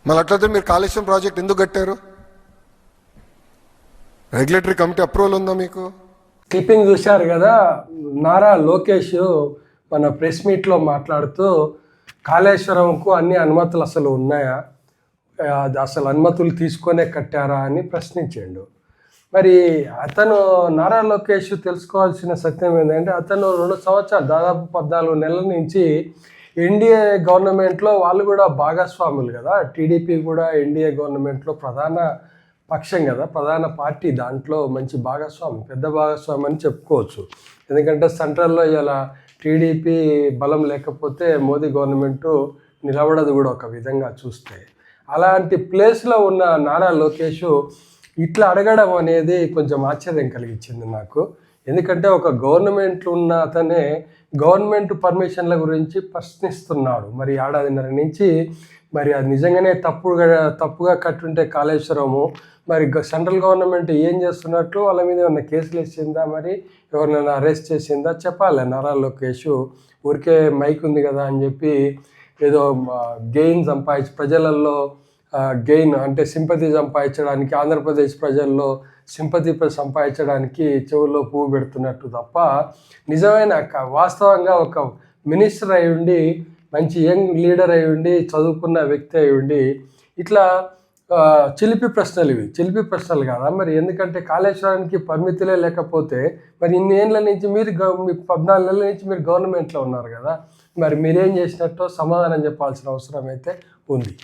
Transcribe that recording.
మళ్ళీ అట్లయితే మీరు కాళేశ్వరం ప్రాజెక్ట్ ఎందుకు కట్టారు? రెగ్యులేటరీ కమిటీ అప్రూవల్ ఉందా మీకు? క్లిప్పింగ్ చూశారు కదా, నారా లోకేష్ మన ప్రెస్ మీట్లో మాట్లాడుతూ కాళేశ్వరంకు అన్ని అనుమతులు అసలు ఉన్నాయా, అసలు అనుమతులు తీసుకొనే కట్టారా అని ప్రశ్నించాడు. మరి అతను నారా లోకేష్ తెలుసుకోవాల్సిన సత్యం ఏంటంటే, అతను 2 సంవత్సరాలు దాదాపు 14 నెలల నుంచి ఎన్డీఏ గవర్నమెంట్లో వాళ్ళు కూడా భాగస్వాములు కదా. టీడీపీ కూడా ఎన్డీఏ గవర్నమెంట్లో ప్రధాన పక్షం కదా, ప్రధాన పార్టీ. దాంట్లో మంచి భాగస్వామి, పెద్ద భాగస్వామి అని చెప్పుకోవచ్చు. ఎందుకంటే సెంట్రల్లో ఇలా టీడీపీ బలం లేకపోతే మోదీ గవర్నమెంటు నిలబడదు కూడా ఒక విధంగా చూస్తే. అలాంటి ప్లేస్లో ఉన్న నారా లోకేష్ ఇట్లా అడగడం అనేది కొంచెం ఆశ్చర్యం కలిగించింది నాకు. ఎందుకంటే ఒక గవర్నమెంట్లో ఉన్న అతనే గవర్నమెంట్ పర్మిషన్ల గురించి ప్రశ్నిస్తున్నాడు. మరి ఏడాదిన్నర నుంచి మరి అది నిజంగానే తప్పుగా కట్టుంటే కాళేశ్వరము, మరి సెంట్రల్ గవర్నమెంట్ ఏం చేస్తున్నట్లు, వాళ్ళ మీద ఏమన్నా కేసులు వేసిందా, మరి ఎవరినైనా అరెస్ట్ చేసిందా చెప్పాలి. నారా లోకేష్ ఊరికే మైక్ ఉంది కదా అని చెప్పి ఏదో గెయిన్ ప్రజలలో గెయిన్ అంటే సింపతి సంపాదించడానికి, ఆంధ్రప్రదేశ్ ప్రజల్లో సింపతి సంపాదించడానికి చెవుల్లో పువ్వు పెడుతున్నట్టు తప్ప, నిజమైన వాస్తవంగా ఒక మినిస్టర్ అయి ఉండి, మంచి యంగ్ లీడర్ అయి ఉండి, చదువుకున్న వ్యక్తి అయి ఉండి ఇట్లా చిలిపి ప్రశ్నలు చిలిపి ప్రశ్నలు కాదా మరి? ఎందుకంటే కాళేశ్వరానికి పరిమితులే లేకపోతే మరి ఇన్ని ఏళ్ళ నుంచి మీరు 14 నెలల నుంచి మీరు గవర్నమెంట్లో ఉన్నారు కదా, మరి మీరేం చేసినట్టో సమాధానం చెప్పాల్సిన అవసరం అయితే ఉంది.